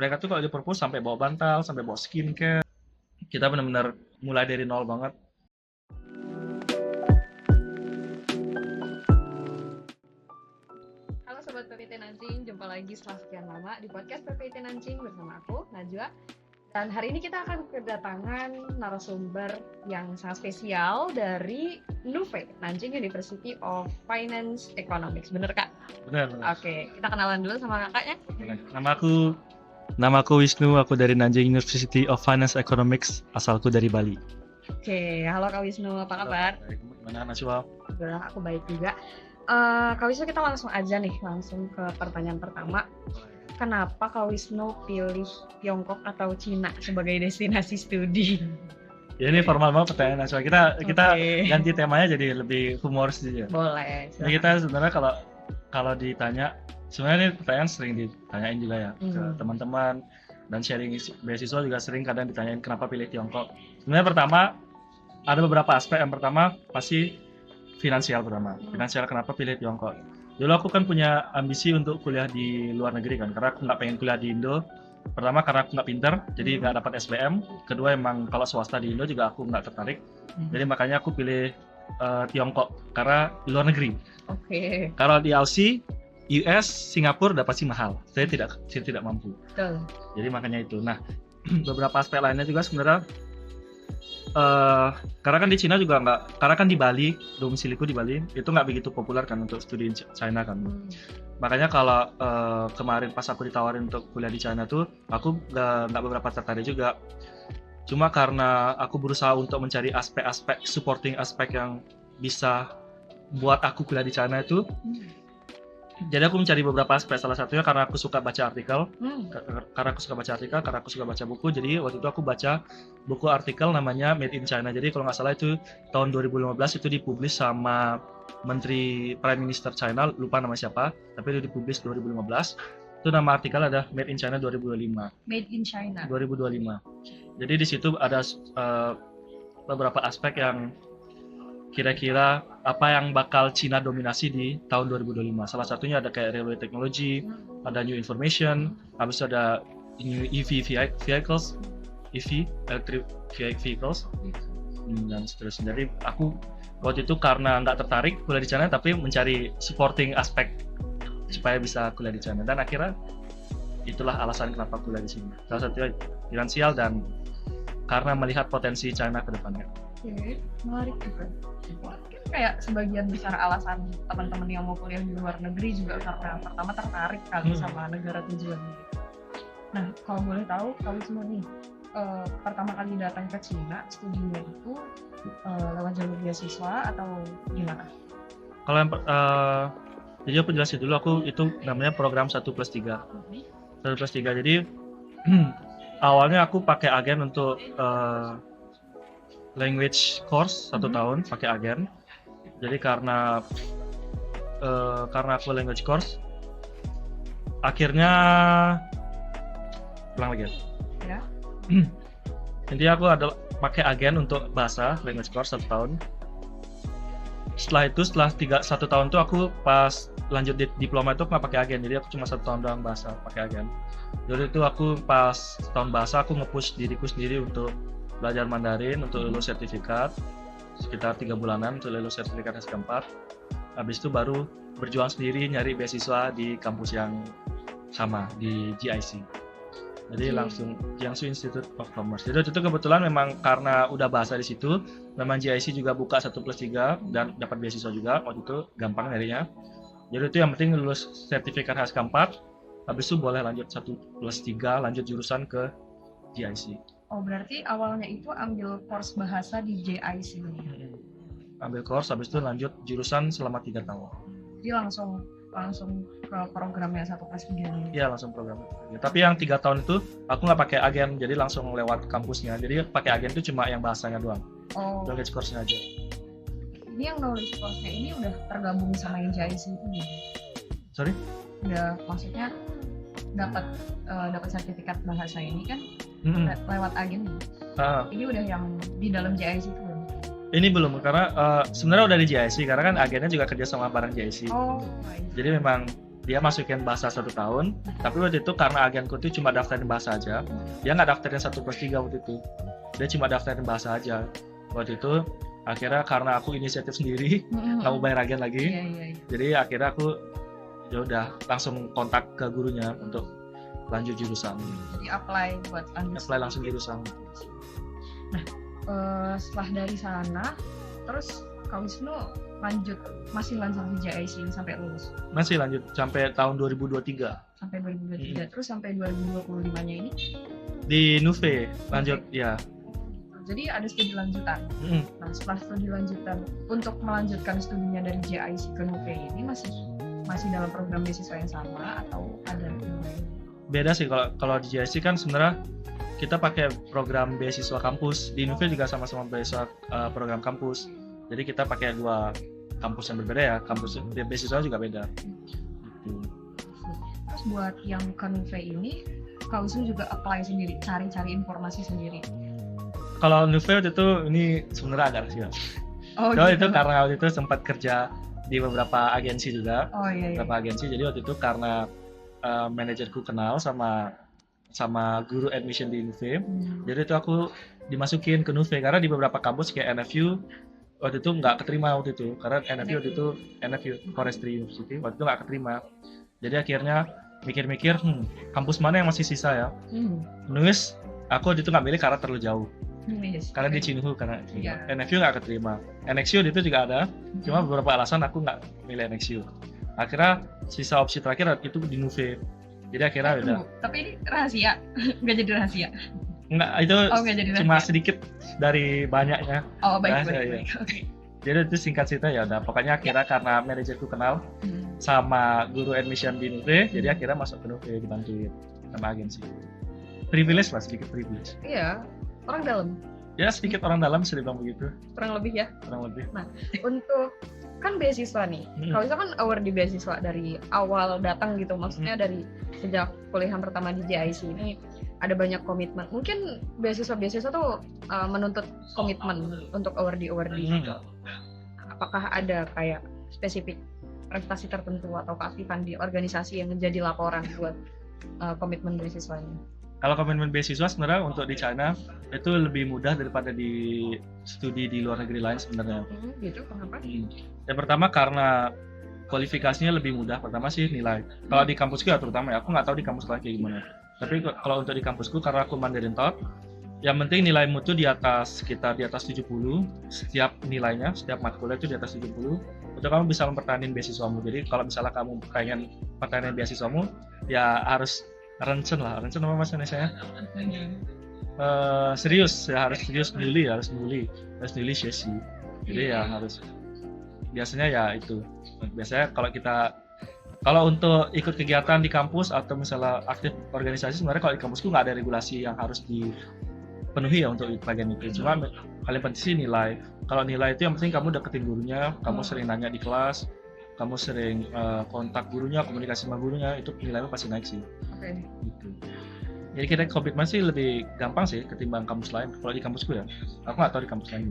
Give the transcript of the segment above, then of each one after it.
mereka tuh kalau di perpus sampai bawa bantal, sampai bawa skincare. Kita benar-benar mulai dari nol banget. Halo Sobat PPT Nanjing, jumpa lagi setelah sekian lama di podcast PPT Nanjing bersama aku, Najwa. Dan hari ini kita akan kedatangan narasumber yang sangat spesial dari NUFE, Nanjing University of Finance Economics. Bener Kak? Benar. Oke, kita kenalan dulu sama kakaknya. Nama aku Wisnu, aku dari Nanjing University of Finance Economics, asalku dari Bali. Oke, halo Kak Wisnu, apa kabar? Gimana Najwa? Alhamdulillah, aku baik juga. Kak Wisnu, kita langsung aja nih, langsung ke pertanyaan pertama. Kenapa Kak Wisnu pilih Tiongkok atau Cina sebagai destinasi studi? Ya ini formal banget pertanyaan Najwa. Kita Oke. ganti temanya jadi lebih humoris aja. Boleh. Jadi kita sebenarnya kalau ditanya, sebenarnya ini pertanyaan sering ditanyain juga ya ke teman-teman, dan sharing beasiswa juga sering kadang ditanyain kenapa pilih Tiongkok. Sebenarnya pertama ada beberapa aspek. Yang pertama pasti finansial pertama. Finansial kenapa pilih Tiongkok? Dulu aku kan punya ambisi untuk kuliah di luar negeri kan, karena aku nggak pengen kuliah di Indo. Pertama karena aku nggak pinter, jadi nggak dapat SBM. Kedua emang kalau swasta di Indo juga aku nggak tertarik. Jadi makanya aku pilih Tiongkok karena di luar negeri. Oke. Kalau di Aussie, US, Singapura udah pasti mahal. Saya tidak mampu. Betul. Jadi makanya itu. Nah, beberapa aspek lainnya juga sebenarnya karena kan di Cina juga nggak, karena kan di Bali, domisiliku di Bali, itu nggak begitu populer kan untuk studi di China kan. Makanya kalau kemarin pas aku ditawarin untuk kuliah di China tuh, aku nggak beberapa tertarik juga. Cuma karena aku berusaha untuk mencari aspek-aspek, supporting aspek yang bisa buat aku kuliah di China itu. Jadi aku mencari beberapa aspek, salah satunya karena aku suka baca artikel, karena aku suka baca buku. Jadi waktu itu aku baca buku artikel namanya Made in China. Jadi kalau nggak salah itu tahun 2015 itu dipublish sama Menteri Prime Minister China, lupa nama siapa, tapi itu dipublish 2015. Itu nama artikel ada Made in China 2025. Made in China. 2025. Jadi di situ ada beberapa aspek yang kira-kira apa yang bakal Cina dominasi di tahun 2025. Salah satunya ada kayak railway technology, ada new information, habis itu ada new EV vehicles, electric vehicles, dan seterusnya. Jadi aku waktu itu karena nggak tertarik kuliah di China, tapi mencari supporting aspek supaya bisa kuliah di China. Dan akhirnya itulah alasan kenapa kuliah di sini. Salah satunya finansial dan karena melihat potensi China ke depannya. Oke, menarik juga. Mungkin kayak sebagian besar alasan teman-teman yang mau kuliah di luar negeri juga karena pertama tertarik kali sama negara tujuan gitu. Nah, kalau boleh tahu, kalau semua nih pertama kali datang ke Cina, studinya itu lewat jalur beasiswa atau gimana? Kalau yang jadi aku jelasin dulu, aku itu namanya program 1+3. 1+3. Jadi awalnya aku pakai agen untuk language course 1 tahun pakai agen. Jadi karena aku language course, akhirnya ulang lagi Ya. Intinya aku ada pakai agen untuk bahasa language course 1 tahun. Setelah itu, setelah 1 tahun tuh aku pas lanjut diploma itu aku nggak pakai agen, jadi aku cuma 1 tahun doang bahasa pakai agen. Jadi itu aku pas tahun bahasa aku nge-push diriku sendiri untuk belajar Mandarin, untuk lulus sertifikat sekitar 3 bulanan untuk lulus sertifikat S4. Habis itu baru berjuang sendiri nyari beasiswa di kampus yang sama di GIC. Jadi langsung Jiangsu Institute of Commerce. Jadi itu kebetulan memang karena udah bahasa di situ, memang GIC juga buka 1+3 dan dapat beasiswa juga. Waktu itu gampang nyarinya. Jadi itu yang penting lulus sertifikat HSK4, habis itu boleh lanjut 1+3, lanjut jurusan ke GIC. Oh, berarti awalnya itu ambil course bahasa di JIC. Ambil course, habis itu lanjut jurusan selama 3 tahun. Jadi langsung ke programnya 1+3 nih. Iya, langsung program. Tapi yang 3 tahun itu aku nggak pakai agen, jadi langsung lewat kampusnya. Jadi pakai agen itu cuma yang bahasanya doang. Oh. Knowledge course-nya aja. Ini yang knowledge course-nya ini udah tergabung sama yang JIC itu nih. Sorry? Udah, maksudnya dapat sertifikat bahasa ini kan lewat agen. Ini udah yang di dalam JIC itu belum? Ini belum, karena sebenarnya udah di JIC, karena kan agennya juga kerja sama bareng JIC. Oh, jadi memang dia masukin bahasa 1 tahun, tapi waktu itu karena agenku tuh cuma daftarin bahasa aja, dia nggak daftarin 1/3 waktu itu, dia cuma daftarin bahasa aja. Waktu itu akhirnya karena aku inisiatif sendiri, nggak mau bayar agen lagi, Iya, iya, iya. jadi akhirnya aku ya udah langsung kontak ke gurunya untuk lanjut jurusan, Jadi apply buat lanjut. apply langsung jurusan. Setelah dari sana, terus Kak Wisnu masih lanjut di JIC ini sampai lulus, Masih lanjut sampai tahun 2023 sampai 2023. Terus sampai 2025-nya ini, di Nuve lanjut ya. jadi ada studi lanjutan. Mm. Nah, setelah studi lanjutan, untuk melanjutkan studinya dari JIC ke Nuve ini masih dalam program beasiswa yang sama atau ada yang lain? Beda sih kalau di JIC kan sebenarnya kita pakai program beasiswa kampus, di Nuve juga sama-sama beasiswa program kampus, jadi kita pakai 2 kampus yang berbeda ya, kampus beasiswa juga beda gitu. Terus buat yang ke Nuve ini, Kak Wisnu juga apply sendiri, cari-cari informasi sendiri. Kalau Nuve waktu itu ini sebenarnya agak rahasia. Oh, Kalau gitu. itu karena waktu itu sempat kerja di beberapa agensi juga, Oh iya, iya. beberapa agensi, jadi waktu itu karena manajerku kenal sama guru admission di Nuve, jadi itu aku dimasukin ke Nuve karena di beberapa kampus kayak NFU waktu itu nggak keterima waktu itu, karena NFU Forestry University waktu itu nggak keterima. Jadi akhirnya mikir-mikir kampus mana yang masih sisa ya, nulis aku waktu itu nggak milih karena terlalu jauh, Yes. karena di Chinhu, karena Iya. NFU nggak keterima. NXU waktu itu juga ada, cuma beberapa alasan aku nggak milih NXU. Akhirnya sisa opsi terakhir itu di Nuve, jadi akhirnya udah Tapi ini rahasia, nggak jadi rahasia. nggak, itu Nggak jadi cuma rahasia. sedikit dari banyaknya. Oh baik, rahasia, baik, iya. baik. Oke. Jadi itu singkat cerita ya udah, pokoknya akhirnya karena manajerku kenal sama guru admission di Nuve, jadi akhirnya masuk ke Nuve dibantuin sama agensi. Privilege lah, sedikit privilege. Iya, orang dalam, Ya sedikit orang dalam bisa dibilang begitu, kurang lebih ya. kurang lebih. Untuk kan beasiswa nih, kalau bisa kan award di beasiswa dari awal datang gitu, maksudnya dari sejak kuliah pertama di JIC ini ada banyak komitmen. Mungkin beasiswa tuh menuntut komitmen untuk award gitu. Apakah ada kayak spesifik prestasi tertentu atau keaktifan di organisasi yang menjadi laporan buat komitmen beasiswanya? Kalau komitmen beasiswa sebenarnya untuk di China itu lebih mudah daripada di studi di luar negeri lain sebenarnya. Gitu, kenapa? Yang pertama karena kualifikasinya lebih mudah. Pertama sih nilai. Kalau di kampusku ya terutama ya, aku nggak tahu di kampus lain kayak gimana. Tapi kalau untuk di kampusku karena aku Mandarin Talk, yang penting nilaimu tuh sekitar di atas 70 setiap nilainya, setiap matkulnya itu di atas 70. Untuk kamu bisa mempertahankan beasiswamu. Jadi kalau misalnya kamu pengen pertahanan beasiswamu, ya harus rencen apa bahasa Indonesia? Serius ya, harus serius harus nuli sesi. Jadi ya harus, biasanya ya itu. Biasanya kalau untuk ikut kegiatan di kampus atau misalnya aktif organisasi, sebenarnya kalau di kampusku nggak ada regulasi yang harus dipenuhi ya untuk bagian itu. Cuma paling penting sih nilai. Kalau nilai itu yang penting kamu deketin gurunya, kamu sering nanya di kelas, kamu sering kontak gurunya, komunikasi sama gurunya, itu nilainya pasti naik sih. Oke. Gitu. Jadi kita komitmen sih lebih gampang sih ketimbang kampus lain. Kalau di kampusku ya, aku nggak tahu di kampus lain.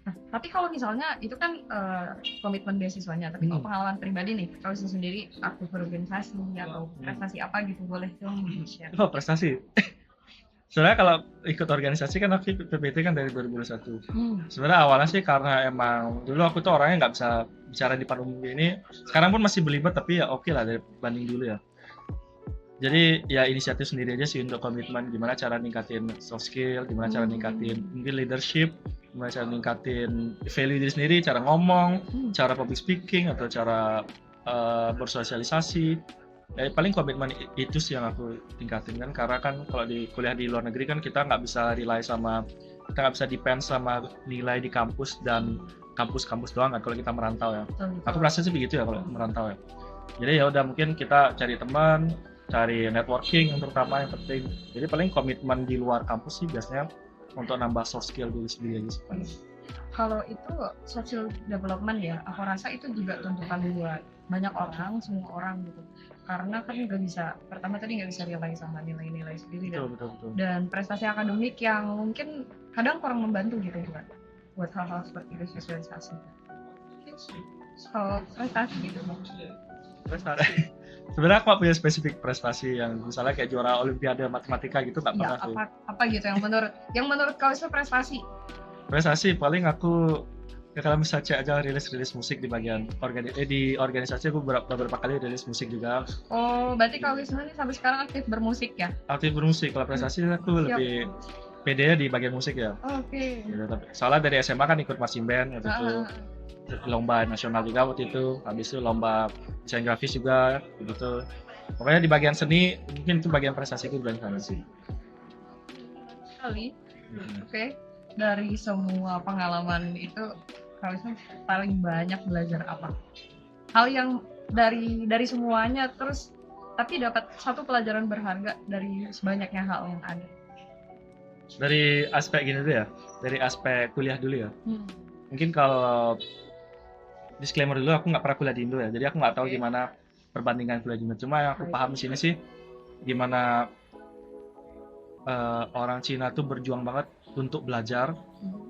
Nah, tapi kalau misalnya itu kan komitmen beasiswanya, tapi kalau pengalaman pribadi nih, kalau sendiri aktif berorganisasi atau prestasi apa gitu, boleh dong di-share? Oh, prestasi. Sebenarnya kalau ikut organisasi kan aku ikut PPT kan dari 2021. Sebenarnya awalnya sih karena emang dulu aku tuh orangnya nggak bisa bicara di depan umum ini. Sekarang pun masih belibet, tapi ya oke lah dibanding dulu ya. Jadi ya inisiatif sendiri aja sih untuk komitmen, gimana cara ningkatin soft skill, gimana cara ningkatin mungkin leadership, gimana cara ningkatin value diri sendiri, cara ngomong, cara public speaking atau cara bersosialisasi. Ya, paling komitmen itu sih yang aku tingkatin kan, karena kan kalau di kuliah di luar negeri kan kita nggak bisa depend sama nilai di kampus dan kampus doang kan kalau kita merantau ya. Aku merasa sih begitu ya kalau merantau ya. Jadi ya udah, mungkin kita cari teman, cari networking yang terutama yang penting. Jadi paling komitmen di luar kampus sih biasanya untuk nambah soft skill diri sendiri aja sih. Kalau itu social development ya, aku rasa itu juga tuntutan buat banyak orang, semua orang gitu. Karena kan nggak bisa rely sama nilai-nilai sendiri Betul. dan prestasi akademik yang mungkin kadang kurang membantu gitu buat hal-hal seperti itu, sosialisasi. Kalau prestasi gitu. Prestasi. Sebenarnya aku nggak punya spesifik prestasi yang misalnya kayak juara Olimpiade matematika gitu nggak Ya, pernah sih. apa gitu yang menurut kau itu prestasi? Prestasi paling aku ya kalau bisa cek aja rilis musik di bagian di organisasi aku beberapa kali rilis musik juga. Oh, berarti kalau Wisnu ini sampai sekarang aktif bermusik ya? Aktif bermusik. Kalau prestasi aku Siap. lebih pede di bagian musik ya. Oke. Gitu, tapi soalnya dari SMA kan ikut marching band waktu itu, lomba nasional juga waktu itu, habis itu lomba desain grafis juga gitu. Pokoknya di bagian seni mungkin itu bagian prestasiku di sana sih. Sekali. Oke. Dari semua pengalaman itu, Kak Wisnu paling banyak belajar apa? Hal yang dari semuanya terus tapi dapat satu pelajaran berharga dari sebanyaknya hal yang ada. Dari aspek gini dulu ya, dari aspek kuliah dulu ya. Mungkin kalau disclaimer dulu, aku nggak pernah kuliah di Indo ya, jadi aku nggak tahu Oke. gimana perbandingan kuliah di Indo. Cuma yang aku paham di sini sih, gimana orang Cina tuh berjuang banget untuk belajar.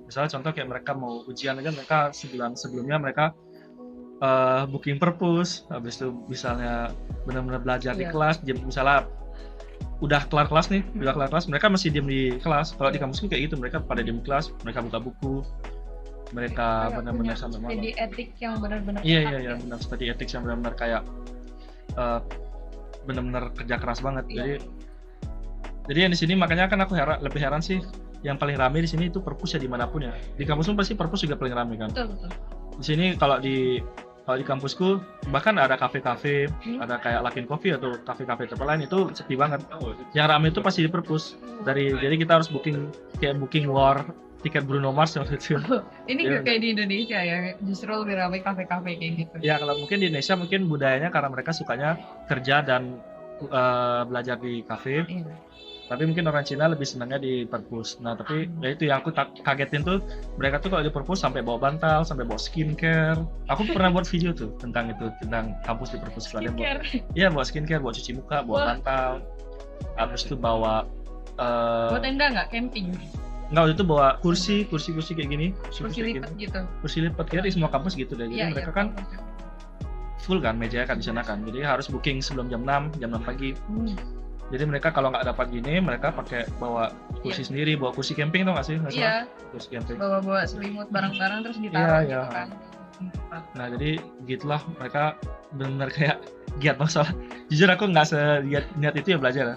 Misalnya contoh kayak mereka mau ujian aja, mereka sebulan sebelumnya mereka booking perpus, habis itu misalnya benar-benar belajar di Iya. kelas, misalnya udah kelar kelas nih, mereka masih diem di kelas. Kalau di kampusku kayak gitu, mereka pada diem di kelas, mereka buka buku, mereka Kayak benar-benar punya sampai malam. studi etik yang benar-benar Iya ketat ya. benar, study ethics yang benar-benar kayak benar-benar kerja keras banget. Iya. Jadi yang di sini makanya kan aku lebih heran sih, yang paling rame di sini itu perpus ya dimanapun ya. Di kampusmu pasti perpus juga paling rame kan. Betul. Di sini kalau di kampusku bahkan ada kafe-kafe, ada kayak Luckin Coffee atau kafe-kafe tempat lain itu sepi banget. Yang rame itu pasti di perpus. Jadi kita harus booking war tiket Bruno Mars waktu itu. Ini Iya. kayak di Indonesia ya, justru lebih ramai kafe-kafe kayak gitu. Ya kalau mungkin di Indonesia mungkin budayanya karena mereka sukanya kerja dan belajar di kafe. Iya. Tapi mungkin orang Cina lebih senangnya di perpus. Nah tapi ya itu yang aku kagetin tuh, mereka tuh kalau di perpus sampai bawa bantal, sampai bawa skincare. Aku pernah buat video tuh tentang kampus di perpus. Skincare. Iya bawa skincare, bawa cuci muka, bawa Wah. bantal. Habis itu bawa Buat tenda nggak camping? enggak, waktu itu bawa kursi kayak gini, Kursi lipat gitu. kursi lipat kayak di semua kampus gitu deh. Jadi Iya, mereka iya. kan full kan mejanya kan di sana kan. Jadi harus booking sebelum jam 6 pagi. Jadi mereka kalau nggak dapat gini, mereka pakai bawa kursi sendiri, bawa kursi camping, tau nggak sih? Nggak salah? Iya, Kursi camping. bawa selimut barang-barang terus ditaruh Iya. gitu kan. Nah jadi gitulah, mereka benar kayak giat banget soalnya. Jujur aku nggak niat itu ya belajar.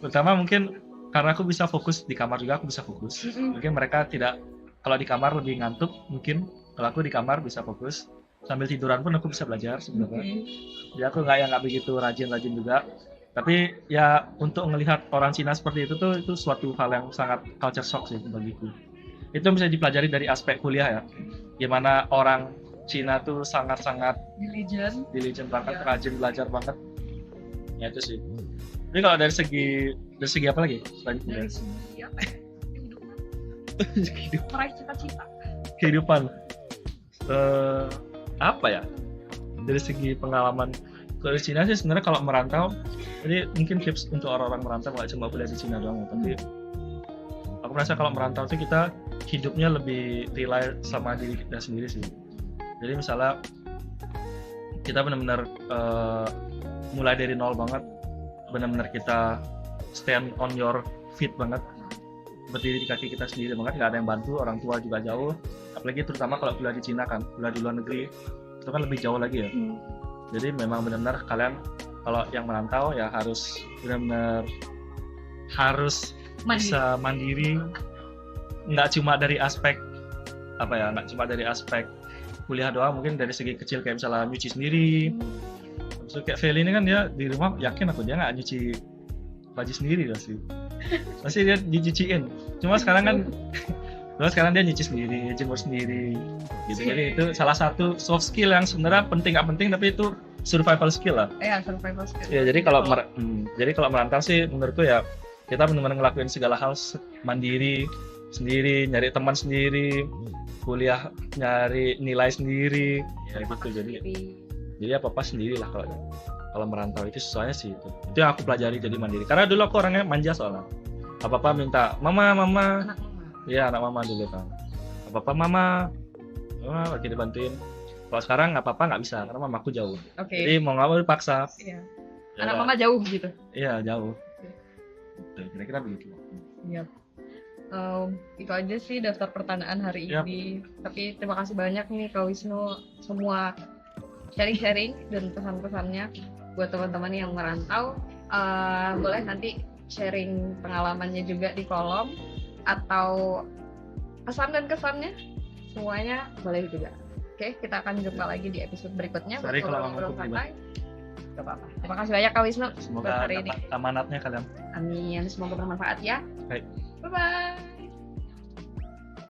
Pertama mungkin karena aku bisa fokus di kamar juga, aku bisa fokus. Mungkin mereka tidak, kalau di kamar lebih ngantuk mungkin. Kalau aku di kamar bisa fokus. Sambil tiduran pun aku bisa belajar sebenarnya. Jadi aku nggak begitu rajin juga. Tapi ya untuk melihat orang Cina seperti itu tuh itu suatu hal yang sangat culture shock sih bagiku. Itu bisa dipelajari dari aspek kuliah ya. Gimana orang Cina tuh sangat-sangat diligent banget, rajin belajar banget. Ya itu sih. Tapi kalau dari segi apa lagi selain kuliah? Dari segi apa ya? Meraih cita-cita. Kehidupan. Apa ya? Dari segi pengalaman kalau di Cina sih sebenarnya kalau merantau, jadi mungkin tips untuk orang-orang merantau nggak cuma kuliah di Cina doang, tapi aku merasa kalau merantau itu kita hidupnya lebih rely sama diri kita sendiri sih. Jadi misalnya kita benar-benar mulai dari nol banget, benar-benar kita stand on your feet banget, berdiri di kaki kita sendiri banget, nggak ada yang bantu, orang tua juga jauh, apalagi terutama kalau kuliah di Cina kan, kuliah di luar negeri itu kan lebih jauh lagi ya. Jadi memang benar-benar kalian kalau yang merantau ya harus benar-benar harus bisa mandiri, nggak cuma dari aspek nggak cuma dari aspek kuliah doang, mungkin dari segi kecil kayak misalnya nyuci sendiri. Maksudnya kayak Feli ini kan dia di rumah yakin aku dia nggak nyuci baju sendiri pasti dia dicuciin. Cuma sekarang dia nyuci sendiri, jemur sendiri gitu. Jadi itu salah satu soft skill yang sebenarnya penting nggak penting tapi itu survival skill lah. Iya, survival skill. Ya jadi kalau merantau sih menurutku ya kita benar-benar ngelakuin segala hal mandiri sendiri, nyari teman sendiri, kuliah nyari nilai sendiri ya gitu. Jadi apa-apa sendiri lah kalau merantau itu susahnya sih itu yang aku pelajari, jadi mandiri. Karena dulu aku orangnya manja soalnya, apa-apa minta mama Anak mama. Iya, anak mama dulu kan. Apa-apa mama lagi dibantuin. Kalau sekarang nggak apa-apa, nggak bisa karena mamaku jauh. Oke. Jadi mau nggak mau dipaksa. Iya. Ya Anak udah. mama jauh gitu. Iya jauh. Gitu, kira-kira begitu. Iya. Itu aja sih daftar pertanyaan hari Yap. ini. Tapi terima kasih banyak nih Kak Wisnu semua sharing-sharing dan pesan-pesannya buat teman-teman yang merantau. Boleh nanti sharing pengalamannya juga di kolom atau pesan dan kesannya semuanya boleh juga. Oke, kita akan jumpa lagi di episode berikutnya. Sorry kalau ngobrol ngomongku santai. Gak apa-apa. Terima kasih banyak Kak Wisnu buat Semoga hari ini. dapat amanatnya kalian. Amin. Semoga bermanfaat ya. Baik. Bye bye.